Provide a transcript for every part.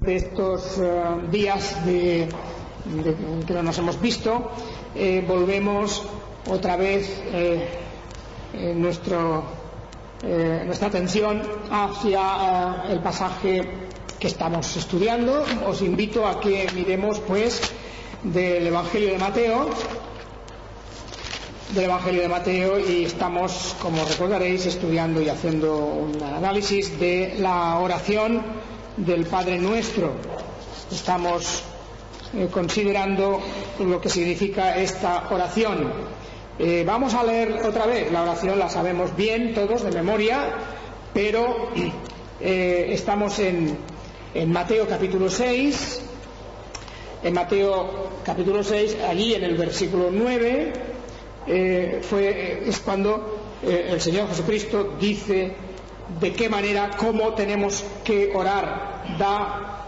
De estos días que no nos hemos visto, volvemos otra vez nuestra atención hacia el pasaje que estamos estudiando. Os invito a que miremos pues del Evangelio de Mateo, y estamos, como recordaréis, estudiando y haciendo un análisis de la oración del Padre Nuestro. Estamos considerando lo que significa esta oración. Vamos a leer otra vez la oración, la sabemos bien todos de memoria, pero estamos en Mateo capítulo 6. En Mateo capítulo 6, allí en el versículo 9, es cuando el Señor Jesucristo dice de qué manera, cómo tenemos que orar. Da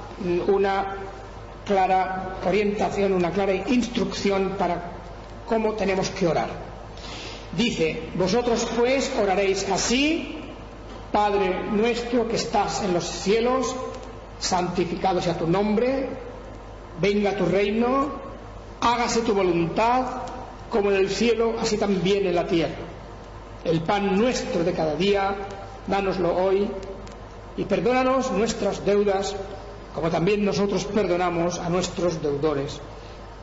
una clara orientación, una clara instrucción para cómo tenemos que orar. Dice: vosotros pues oraréis así: Padre nuestro que estás en los cielos, santificado sea tu nombre, venga tu reino, hágase tu voluntad, como en el cielo, así también en la tierra. El pan nuestro de cada día, dánoslo hoy, y perdónanos nuestras deudas, como también nosotros perdonamos a nuestros deudores.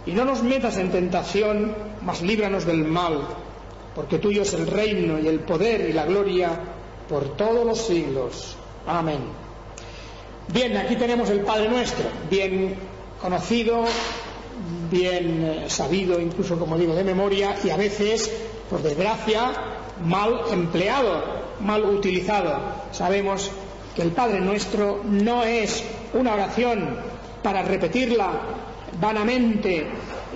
Y no nos metas en tentación, mas líbranos del mal, porque tuyo es el reino y el poder y la gloria por todos los siglos. Amén. Bien, aquí tenemos el Padre Nuestro, bien conocido, bien sabido, incluso, como digo, de memoria, y a veces, por desgracia, mal empleado, mal utilizado. Sabemos que el Padre Nuestro no es una oración para repetirla vanamente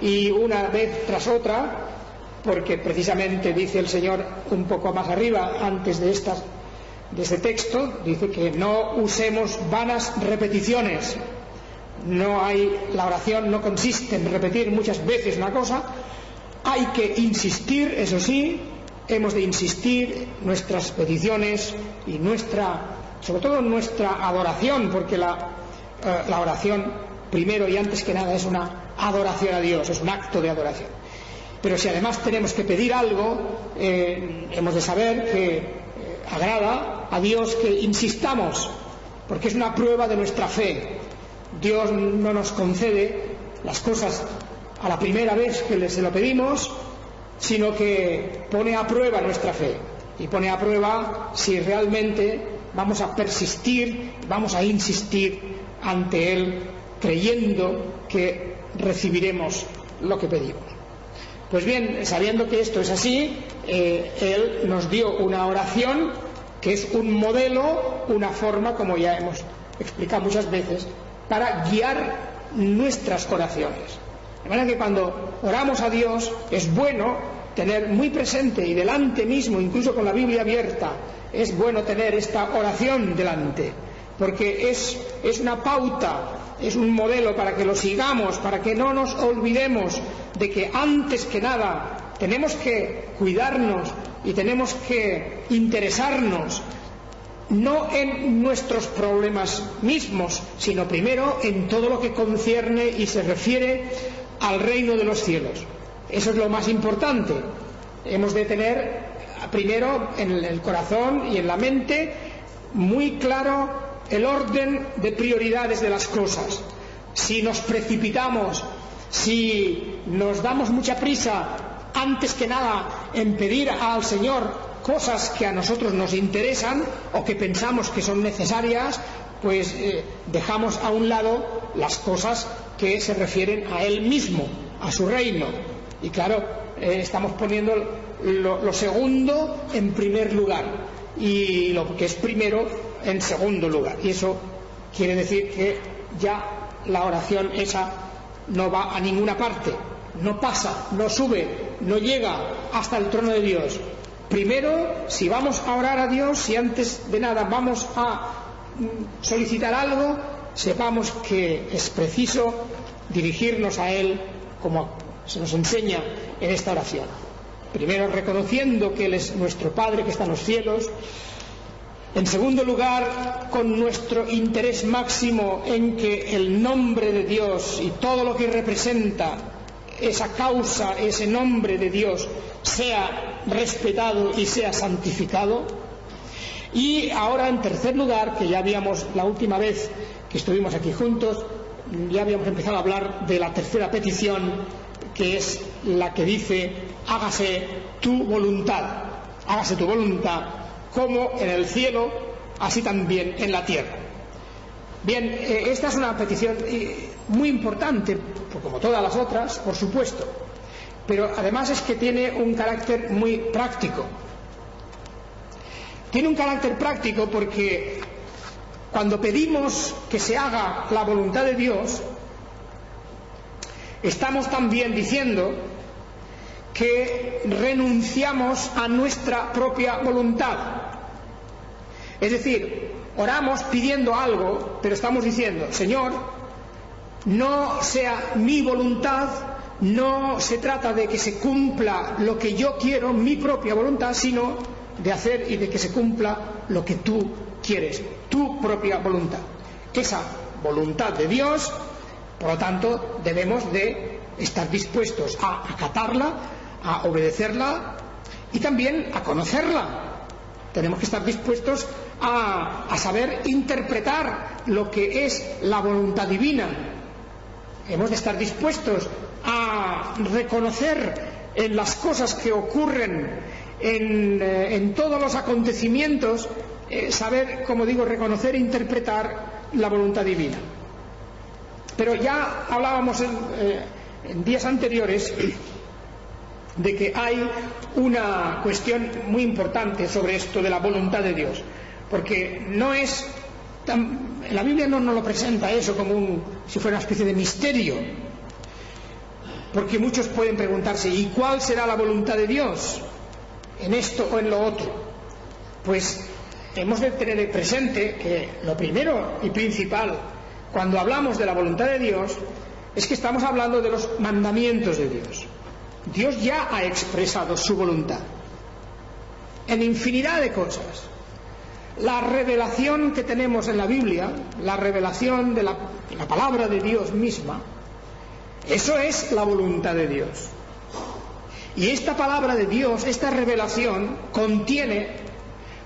y una vez tras otra, porque precisamente dice el Señor un poco más arriba, antes de ese texto, dice que no usemos vanas repeticiones. La oración no consiste en repetir muchas veces una cosa. Hay que insistir, eso sí, hemos de insistir nuestras peticiones y sobre todo nuestra adoración, porque la oración, primero y antes que nada, es una adoración a Dios, es un acto de adoración. Pero si además tenemos que pedir algo, hemos de saber que agrada a Dios que insistamos, porque es una prueba de nuestra fe. Dios no nos concede las cosas a la primera vez que se lo pedimos, sino que pone a prueba nuestra fe, y pone a prueba si realmente vamos a persistir, vamos a insistir ante Él, creyendo que recibiremos lo que pedimos. Pues bien, sabiendo que esto es así, Él nos dio una oración que es un modelo, una forma, como ya hemos explicado muchas veces, para guiar nuestras oraciones. De manera que cuando oramos a Dios es bueno tener muy presente y delante mismo, incluso con la Biblia abierta, es bueno tener esta oración delante, porque es una pauta, es un modelo para que lo sigamos, para que no nos olvidemos de que antes que nada tenemos que cuidarnos y tenemos que interesarnos no en nuestros problemas mismos, sino primero en todo lo que concierne y se refiere al reino de los cielos. Eso es lo más importante. Hemos de tener primero en el corazón y en la mente muy claro el orden de prioridades de las cosas. Si nos precipitamos, si nos damos mucha prisa antes que nada en pedir al Señor cosas que a nosotros nos interesan o que pensamos que son necesarias, pues dejamos a un lado las cosas que se refieren a Él mismo, a su reino. Y claro, estamos poniendo lo segundo en primer lugar y lo que es primero en segundo lugar. Y eso quiere decir que ya la oración esa no va a ninguna parte, no pasa, no sube, no llega hasta el trono de Dios. Primero, si vamos a orar a Dios, si antes de nada vamos a solicitar algo, sepamos que es preciso dirigirnos a Él como se nos enseña en esta oración. Primero reconociendo que Él es nuestro Padre que está en los cielos, En segundo lugar, con nuestro interés máximo en que el nombre de Dios y todo lo que representa esa causa, ese nombre de Dios, sea respetado y sea santificado. Y ahora, en tercer lugar, que ya habíamos, la última vez que estuvimos aquí juntos, ya habíamos empezado a hablar de la tercera petición, que es la que dice: hágase tu voluntad, como en el cielo, así también en la tierra. Bien, esta es una petición muy importante, como todas las otras, por supuesto, pero además es que tiene un carácter muy práctico. Tiene un carácter práctico porque cuando pedimos que se haga la voluntad de Dios, estamos también diciendo que renunciamos a nuestra propia voluntad. Es decir, oramos pidiendo algo, pero estamos diciendo: Señor, no sea mi voluntad, no se trata de que se cumpla lo que yo quiero, mi propia voluntad, sino de hacer y de que se cumpla lo que tú quieres, tu propia voluntad. Esa voluntad de Dios, por lo tanto, debemos de estar dispuestos a acatarla, a obedecerla y también a conocerla. Tenemos que estar dispuestos a saber interpretar lo que es la voluntad divina. Hemos de estar dispuestos a reconocer en las cosas que ocurren, en todos los acontecimientos, saber, como digo, reconocer e interpretar la voluntad divina. Pero ya hablábamos en días anteriores de que hay una cuestión muy importante sobre esto de la voluntad de Dios, porque no es la Biblia no nos lo presenta eso como si fuera una especie de misterio, porque muchos pueden preguntarse: ¿y cuál será la voluntad de Dios en esto o en lo otro? Pues hemos de tener presente que lo primero y principal cuando hablamos de la voluntad de Dios es que estamos hablando de los mandamientos de Dios. Dios ya ha expresado su voluntad en infinidad de cosas. La revelación que tenemos en la Biblia, la revelación de la palabra de Dios misma, eso es la voluntad de Dios. Y esta palabra de Dios, esta revelación, contiene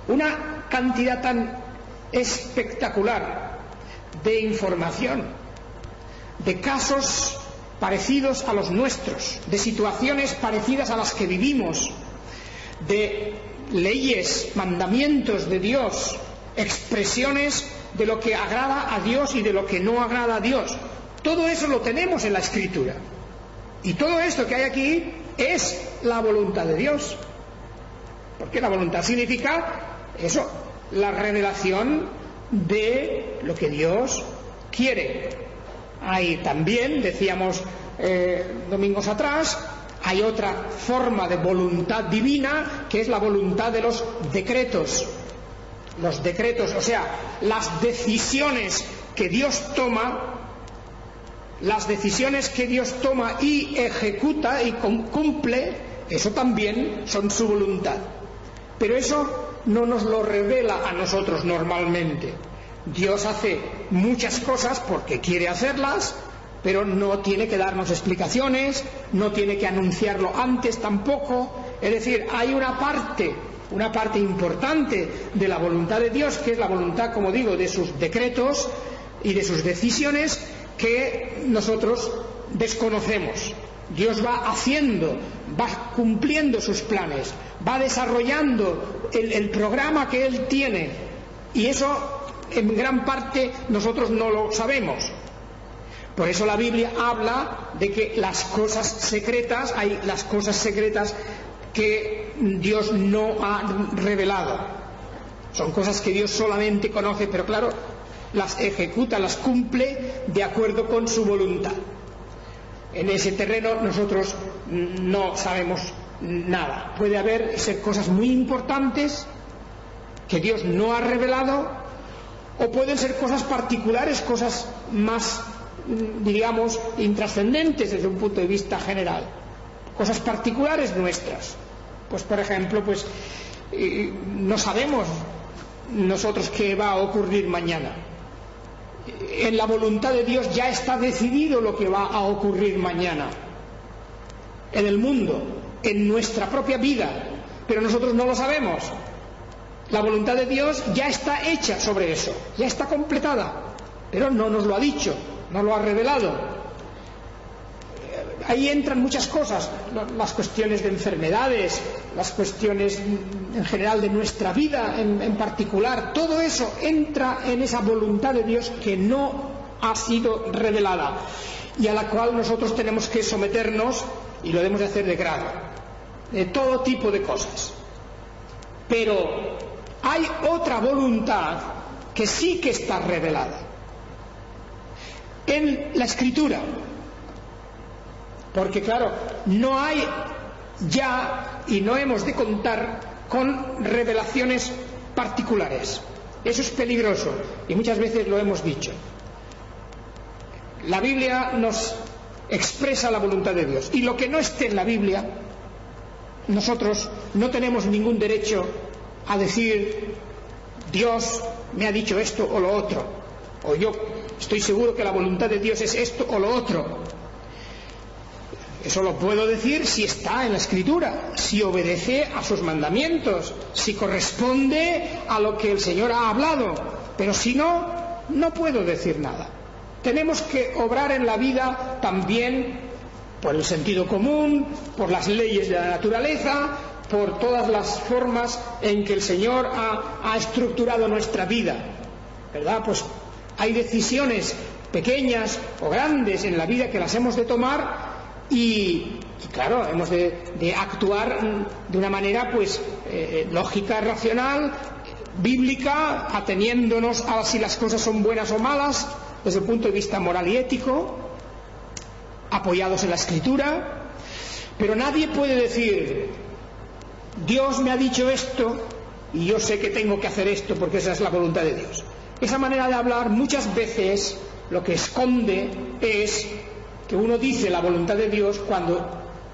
una cantidad tan espectacular de información, de casos parecidos a los nuestros, de situaciones parecidas a las que vivimos, de leyes, mandamientos de Dios, expresiones de lo que agrada a Dios y de lo que no agrada a Dios. Todo eso lo tenemos en la Escritura. Y todo esto que hay aquí es la voluntad de Dios. Porque la voluntad significa eso, la revelación de lo que Dios quiere. Hay también, decíamos domingos atrás, hay otra forma de voluntad divina, que es la voluntad de los decretos. Los decretos, o sea, las decisiones que Dios toma, y ejecuta y cumple, eso también son su voluntad. Pero eso no nos lo revela a nosotros normalmente. Dios hace muchas cosas porque quiere hacerlas, pero no tiene que darnos explicaciones, no tiene que anunciarlo antes tampoco. Es decir, hay una parte importante de la voluntad de Dios, que es la voluntad, como digo, de sus decretos y de sus decisiones, que nosotros desconocemos. Dios va haciendo, va cumpliendo sus planes, va desarrollando el programa que Él tiene, y eso en gran parte nosotros no lo sabemos. Por eso la Biblia habla de que las cosas secretas, hay las cosas secretas que Dios no ha revelado. Son cosas que Dios solamente conoce, pero claro, las ejecuta, las cumple de acuerdo con su voluntad. En ese terreno nosotros no sabemos nada. Puede haber cosas muy importantes que Dios no ha revelado, o pueden ser cosas particulares, cosas más, diríamos, intrascendentes desde un punto de vista general, cosas particulares nuestras. Pues por ejemplo, no sabemos nosotros qué va a ocurrir mañana. En la voluntad de Dios ya está decidido lo que va a ocurrir mañana en el mundo, en nuestra propia vida, pero nosotros no lo sabemos. La voluntad de Dios ya está hecha sobre eso, ya está completada, pero no nos lo ha dicho, no lo ha revelado. Ahí entran muchas cosas, las cuestiones de enfermedades, las cuestiones en general de nuestra vida en particular. Todo eso entra en esa voluntad de Dios que no ha sido revelada y a la cual nosotros tenemos que someternos, y lo debemos de hacer de grado, de todo tipo de cosas. Pero hay otra voluntad que sí que está revelada en la Escritura. Porque claro, no hay ya, y no hemos de contar con revelaciones particulares. Eso es peligroso, y muchas veces lo hemos dicho. La Biblia nos expresa la voluntad de Dios, y lo que no esté en la Biblia, nosotros no tenemos ningún derecho a decir Dios me ha dicho esto o lo otro, o yo estoy seguro que la voluntad de Dios es esto o lo otro. Eso lo puedo decir si está en la Escritura, si obedece a sus mandamientos, si corresponde a lo que el Señor ha hablado. Pero si no, no puedo decir nada. Tenemos que obrar en la vida también por el sentido común, por las leyes de la naturaleza, por todas las formas en que el Señor ha estructurado nuestra vida, ¿verdad? Pues hay decisiones pequeñas o grandes en la vida que las hemos de tomar. Y claro, hemos de actuar de una manera pues lógica, racional, bíblica, ateniéndonos a si las cosas son buenas o malas desde el punto de vista moral y ético, apoyados en la Escritura. Pero nadie puede decir Dios me ha dicho esto y yo sé que tengo que hacer esto porque esa es la voluntad de Dios. Esa manera de hablar muchas veces lo que esconde es que uno dice la voluntad de Dios cuando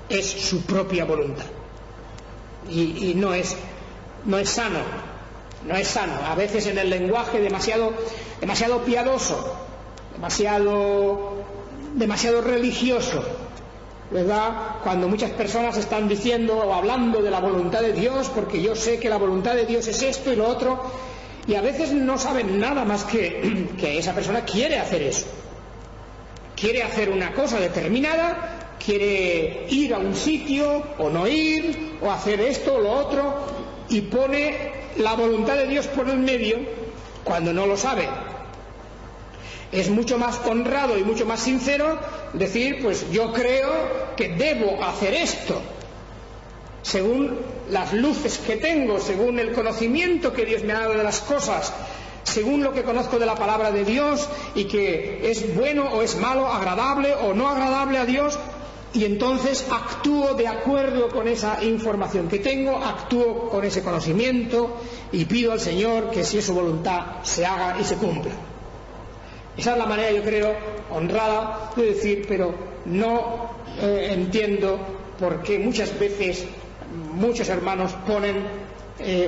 es su propia voluntad, y no es sano, no es sano. A veces en el lenguaje demasiado piadoso, demasiado religioso, ¿verdad? Cuando muchas personas están diciendo o hablando de la voluntad de Dios, porque yo sé que la voluntad de Dios es esto y lo otro, y a veces no saben nada más que esa persona quiere hacer eso. Quiere hacer una cosa determinada, quiere ir a un sitio o no ir, o hacer esto o lo otro, y pone la voluntad de Dios por el medio cuando no lo sabe. Es mucho más honrado y mucho más sincero decir, pues yo creo que debo hacer esto, según las luces que tengo, según el conocimiento que Dios me ha dado de las cosas, según lo que conozco de la palabra de Dios, y que es bueno o es malo, agradable o no agradable a Dios, y entonces actúo de acuerdo con esa información que tengo, actúo con ese conocimiento y pido al Señor que si es su voluntad se haga y se cumpla. Esa es la manera, yo creo, honrada de decir, pero no entiendo por qué muchas veces muchos hermanos ponen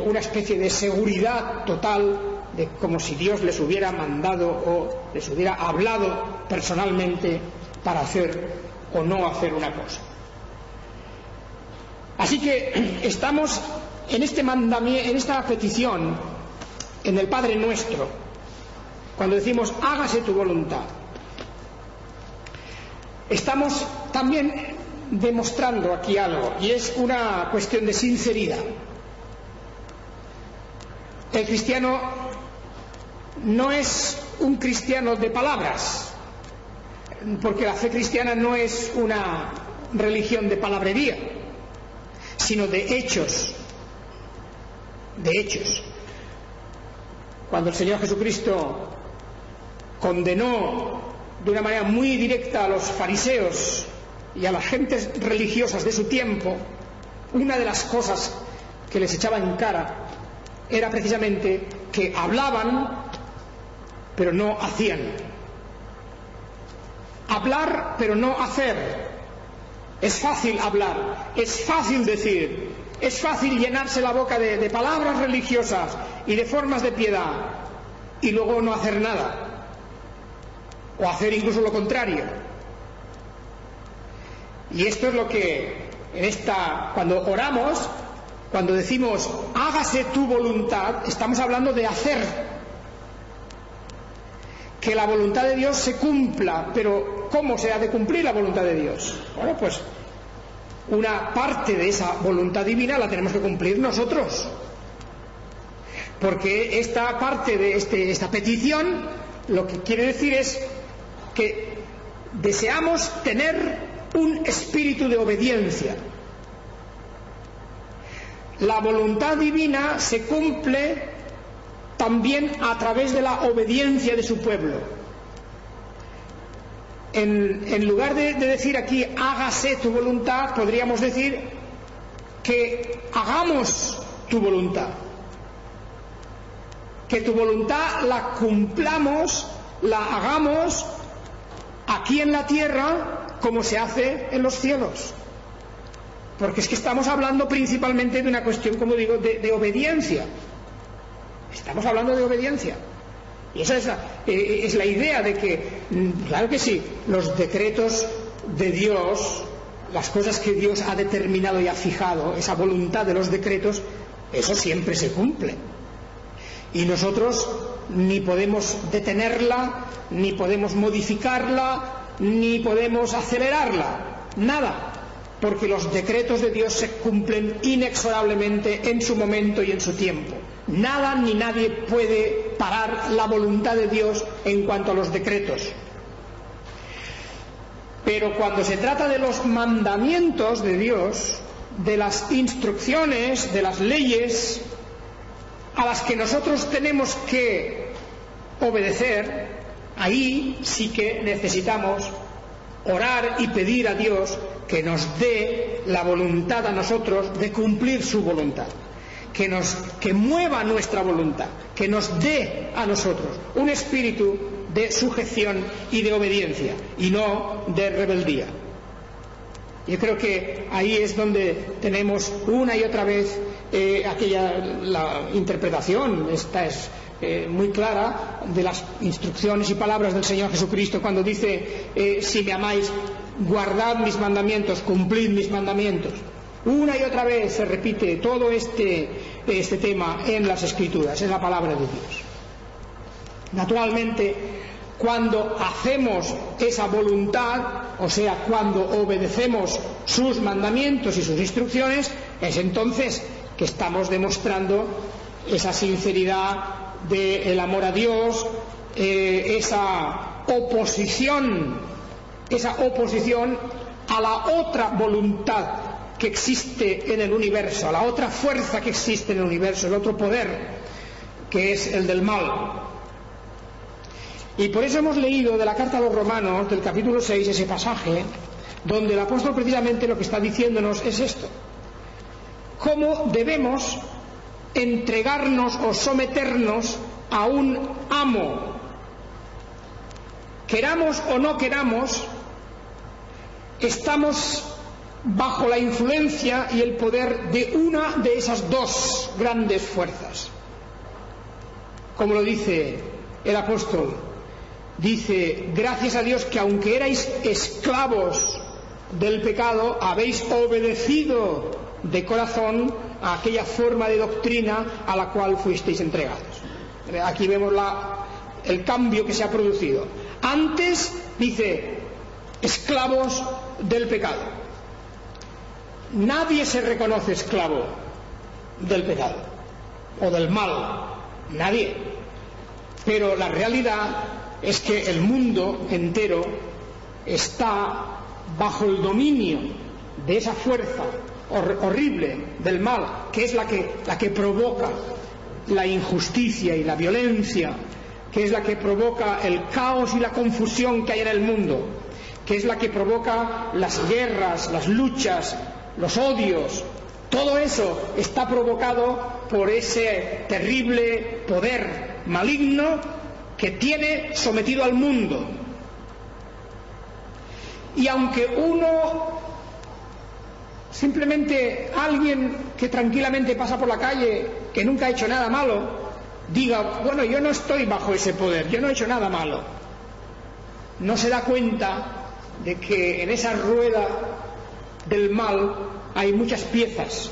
una especie de seguridad total, de como si Dios les hubiera mandado o les hubiera hablado personalmente para hacer o no hacer una cosa. Así que estamos en esta petición, en el Padre Nuestro, cuando decimos hágase tu voluntad, estamos también demostrando aquí algo, y es una cuestión de sinceridad. El cristiano no es un cristiano de palabras, porque la fe cristiana no es una religión de palabrería, sino de hechos. De hechos. Cuando el Señor Jesucristo condenó de una manera muy directa a los fariseos y a las gentes religiosas de su tiempo, una de las cosas que les echaba en cara era precisamente que hablaban pero no hacían. Hablar pero no hacer. Es fácil hablar, es fácil decir, es fácil llenarse la boca de palabras religiosas y de formas de piedad y luego no hacer nada, o hacer incluso lo contrario. Y esto es lo que cuando oramos, cuando decimos hágase tu voluntad, estamos hablando de hacer, que la voluntad de Dios se cumpla. Pero ¿cómo se ha de cumplir la voluntad de Dios? Bueno, pues una parte de esa voluntad divina la tenemos que cumplir nosotros, porque esta parte de esta petición lo que quiere decir es que deseamos tener un espíritu de obediencia. La voluntad divina se cumple también a través de la obediencia de su pueblo. En lugar de decir aquí hágase tu voluntad, podríamos decir que hagamos tu voluntad, que tu voluntad la cumplamos, la hagamos aquí en la tierra como se hace en los cielos, porque es que estamos hablando principalmente de una cuestión, como digo, de obediencia. Estamos hablando de obediencia. Y esa es la idea de que, claro que sí, los decretos de Dios, las cosas que Dios ha determinado y ha fijado, esa voluntad de los decretos, eso siempre se cumple. Y nosotros ni podemos detenerla, ni podemos modificarla, ni podemos acelerarla, nada, porque los decretos de Dios se cumplen inexorablemente en su momento y en su tiempo. Nada ni nadie puede parar la voluntad de Dios en cuanto a los decretos. Pero cuando se trata de los mandamientos de Dios, de las instrucciones, de las leyes a las que nosotros tenemos que obedecer, ahí sí que necesitamos orar y pedir a Dios que nos dé la voluntad a nosotros de cumplir su voluntad, que mueva nuestra voluntad, que nos dé a nosotros un espíritu de sujeción y de obediencia, y no de rebeldía. Yo creo que ahí es donde tenemos una y otra vez la interpretación, esta es muy clara, de las instrucciones y palabras del Señor Jesucristo cuando dice si me amáis, guardad mis mandamientos, cumplid mis mandamientos. Una y otra vez se repite todo este tema en las Escrituras, en la palabra de Dios. Naturalmente, cuando hacemos esa voluntad, o sea, cuando obedecemos sus mandamientos y sus instrucciones, es entonces que estamos demostrando esa sinceridad del amor a Dios, esa oposición a la otra voluntad que existe en el universo, a la otra fuerza que existe en el universo, el otro poder, que es el del mal. Y por eso hemos leído de la carta a los Romanos, del capítulo 6, ese pasaje, donde el apóstol precisamente lo que está diciéndonos es esto: cómo debemos entregarnos o someternos a un amo. Queramos o no queramos, estamos bajo la influencia y el poder de una de esas dos grandes fuerzas. Como lo dice el apóstol, dice: gracias a Dios que aunque erais esclavos del pecado, habéis obedecido de corazón a aquella forma de doctrina a la cual fuisteis entregados. Aquí vemos el cambio que se ha producido. Antes, dice, esclavos del pecado. Nadie se reconoce esclavo del pecado o del mal, nadie. Pero la realidad es que el mundo entero está bajo el dominio de esa fuerza horrible del mal, que es la que provoca la injusticia y la violencia, que es la que provoca el caos y la confusión que hay en el mundo, que es la que provoca las guerras, las luchas, los odios. Todo eso está provocado por ese terrible poder maligno que tiene sometido al mundo. Y aunque uno simplemente alguien que tranquilamente pasa por la calle, que nunca ha hecho nada malo, diga, bueno, yo no estoy bajo ese poder, yo no he hecho nada malo. No se da cuenta de que en esa rueda del mal hay muchas piezas.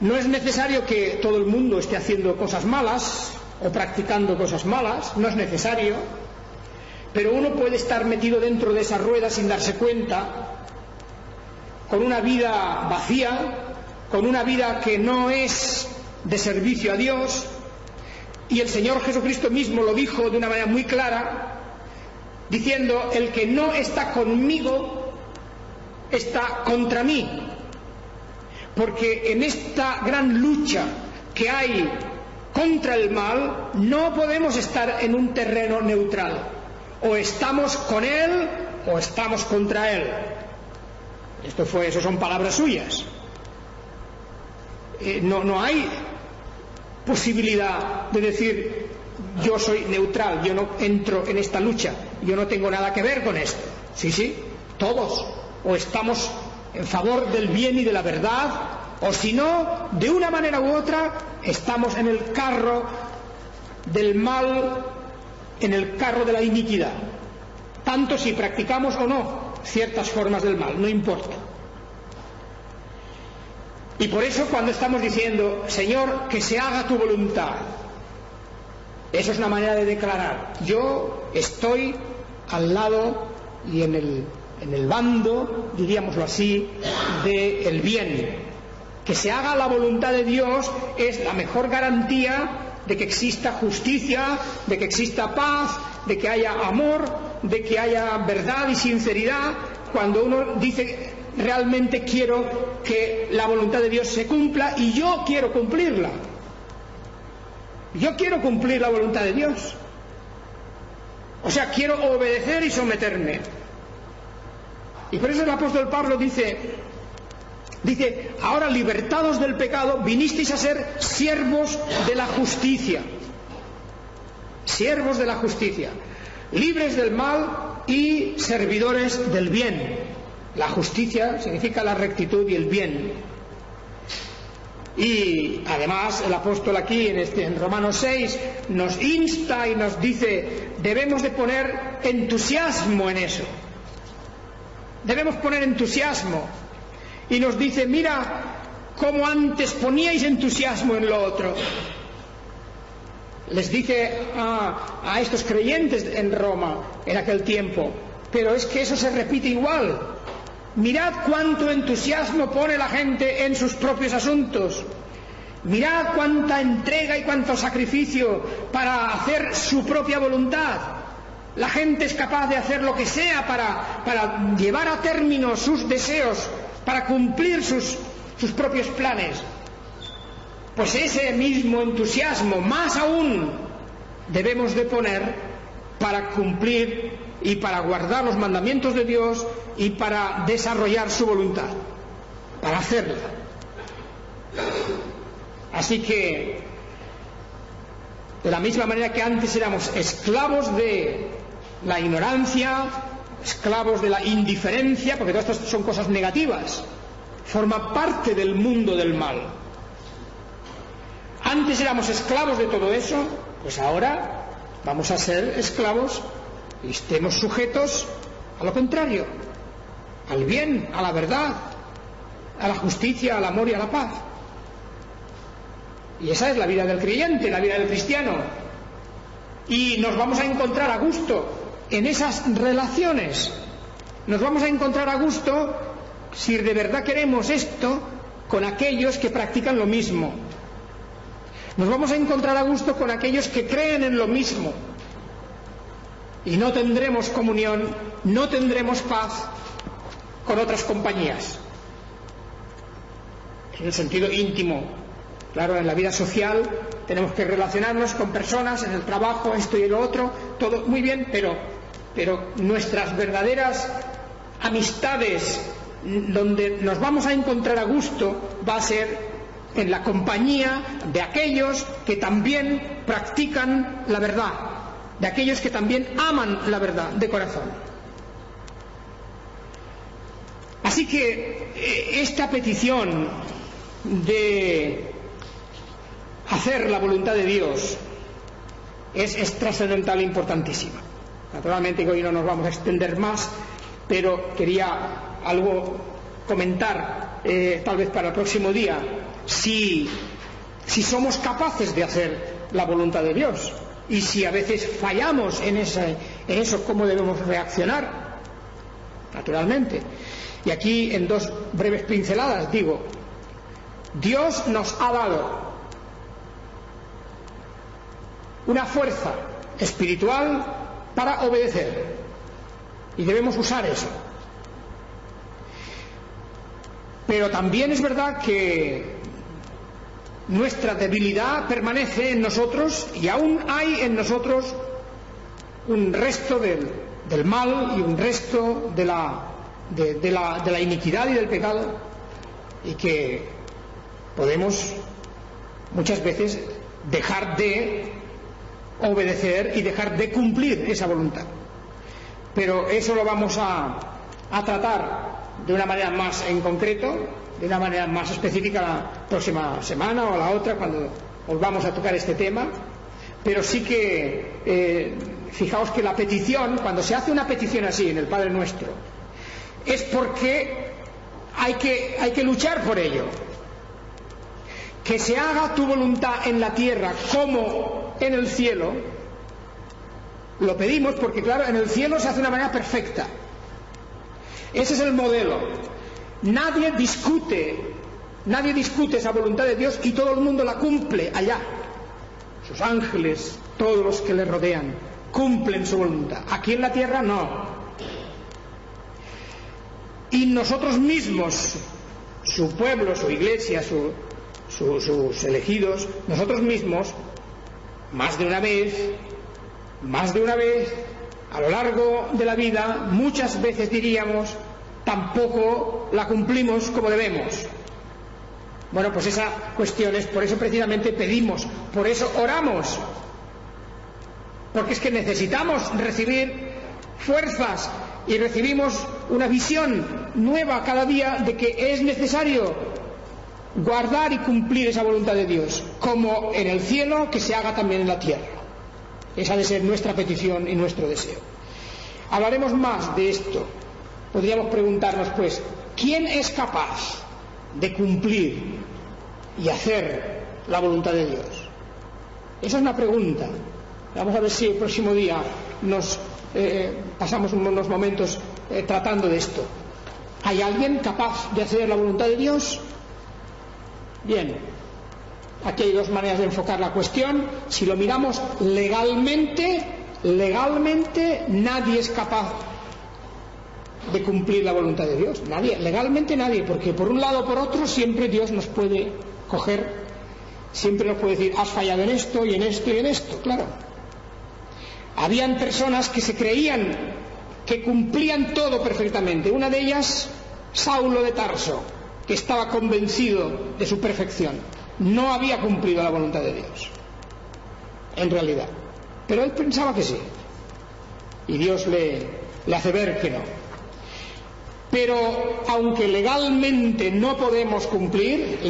No es necesario que todo el mundo esté haciendo cosas malas o practicando cosas malas, no es necesario, pero uno puede estar metido dentro de esa rueda sin darse cuenta, con una vida vacía, con una vida que no es de servicio a Dios, y el Señor Jesucristo mismo lo dijo de una manera muy clara, diciendo, el que no está conmigo está contra mí, porque en esta gran lucha que hay contra el mal no podemos estar en un terreno neutral, o estamos con él o estamos contra él. Eso son palabras suyas. No hay posibilidad de decir yo soy neutral, yo no entro en esta lucha, yo no tengo nada que ver con esto. Sí, todos o estamos en favor del bien y de la verdad, o si no, de una manera u otra estamos en el carro del mal, en el carro de la iniquidad, tanto si practicamos o no ciertas formas del mal, no importa. Y por eso cuando estamos diciendo, Señor, que se haga tu voluntad, eso es una manera de declarar, yo estoy al lado y en el bando, diríamoslo así, del bien. Que se haga la voluntad de Dios es la mejor garantía de que exista justicia, de que exista paz, de que haya amor, de que haya verdad y sinceridad. Cuando uno dice realmente quiero que la voluntad de Dios se cumpla y yo quiero cumplirla. Yo quiero cumplir la voluntad de Dios. O sea, quiero obedecer y someterme. Y por eso el apóstol Pablo dice, ahora libertados del pecado, vinisteis a ser siervos de la justicia. Siervos de la justicia. Libres del mal y servidores del bien. La justicia significa la rectitud y el bien. Y además el apóstol aquí en Romanos 6 nos insta y nos dice, debemos de poner entusiasmo en eso. Debemos poner entusiasmo. Y nos dice, mira cómo antes poníais entusiasmo en lo otro. Les dice a estos creyentes en Roma en aquel tiempo, pero es que eso se repite igual. Mirad cuánto entusiasmo pone la gente en sus propios asuntos. Mirad cuánta entrega y cuánto sacrificio para hacer su propia voluntad. La gente es capaz de hacer lo que sea para llevar a término sus deseos, para cumplir sus propios planes. Pues ese mismo entusiasmo, más aún, debemos de poner para cumplir y para guardar los mandamientos de Dios y para desarrollar su voluntad, para hacerla. Así que, de la misma manera que antes éramos esclavos de la ignorancia, esclavos de la indiferencia, porque todas estas son cosas negativas, forma parte del mundo del mal. Antes éramos esclavos de todo eso, pues ahora vamos a ser esclavos y estemos sujetos a lo contrario, al bien, a la verdad, a la justicia, al amor y a la paz. Y esa es la vida del creyente, la vida del cristiano. Y nos vamos a encontrar a gusto en esas relaciones. Nos vamos a encontrar a gusto, si de verdad queremos esto, con aquellos que practican lo mismo. Nos vamos a encontrar a gusto con aquellos que creen en lo mismo. Y no tendremos comunión, no tendremos paz con otras compañías. En el sentido íntimo. Claro, en la vida social tenemos que relacionarnos con personas, en el trabajo, esto y lo otro, todo muy bien, pero nuestras verdaderas amistades, donde nos vamos a encontrar a gusto, va a ser en la compañía de aquellos que también practican la verdad, de aquellos que también aman la verdad de corazón. Así Así que esta petición de hacer la voluntad de Dios es trascendental e importantísima. Naturalmente que hoy no nos vamos a extender más, pero quería algo comentar, tal vez para el próximo día, si somos capaces de hacer la voluntad de Dios, y si a veces fallamos en eso, ¿cómo debemos reaccionar? Naturalmente. Y aquí, en dos breves pinceladas, digo, Dios nos ha dado una fuerza espiritual para obedecer, y debemos usar eso. Pero también es verdad que nuestra debilidad permanece en nosotros, y aún hay en nosotros un resto del mal y un resto de la iniquidad y del pecado, y que podemos muchas veces dejar de obedecer y dejar de cumplir esa voluntad. Pero eso lo vamos a tratar de una manera más en concreto, de una manera más específica la próxima semana o la otra, cuando volvamos a tocar este tema. Pero sí que fijaos que la petición, cuando se hace una petición así en el Padre Nuestro, es porque hay que luchar por ello. Que se haga tu voluntad en la tierra como en el cielo, lo pedimos porque, claro, en el cielo se hace de una manera perfecta. Ese es el modelo. Nadie discute esa voluntad de Dios, y todo el mundo la cumple allá. Sus ángeles, todos los que le rodean, cumplen su voluntad. Aquí en la tierra no. Y nosotros mismos, su pueblo, su iglesia, sus elegidos, nosotros mismos, más de una vez, a lo largo de la vida, muchas veces diríamos, tampoco la cumplimos como debemos. Bueno, pues esa cuestión es, por eso precisamente pedimos, por eso oramos, porque es que necesitamos recibir fuerzas, y recibimos una visión nueva cada día de que es necesario guardar y cumplir esa voluntad de Dios, como en el cielo, que se haga también en la tierra. Esa ha de ser nuestra petición y nuestro deseo. Hablaremos más de esto. Podríamos preguntarnos, pues, ¿quién es capaz de cumplir y hacer la voluntad de Dios? Esa es una pregunta. Vamos a ver si el próximo día nos pasamos unos momentos tratando de esto. ¿Hay alguien capaz de hacer la voluntad de Dios? Bien, aquí hay dos maneras de enfocar la cuestión. Si lo miramos legalmente nadie es capaz de cumplir la voluntad de Dios. Nadie, legalmente nadie, porque por un lado o por otro siempre Dios nos puede coger, siempre nos puede decir, has fallado en esto y en esto y en esto, claro. Habían personas que se creían que cumplían todo perfectamente. Una de ellas, Saulo de Tarso, que estaba convencido de su perfección. No había cumplido la voluntad de Dios, en realidad. Pero él pensaba que sí. Y Dios le hace ver que no. Pero aunque legalmente no podemos cumplir,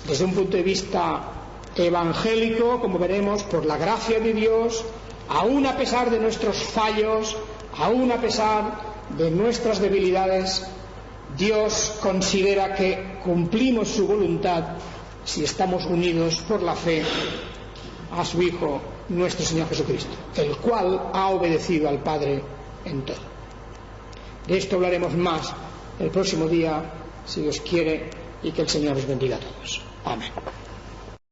desde un punto de vista evangélico, como veremos, por la gracia de Dios, aún a pesar de nuestros fallos, aún a pesar de nuestras debilidades, Dios considera que cumplimos su voluntad si estamos unidos por la fe a su Hijo, nuestro Señor Jesucristo, el cual ha obedecido al Padre en todo. De esto hablaremos más el próximo día, si Dios quiere, y que el Señor os bendiga a todos. Amén.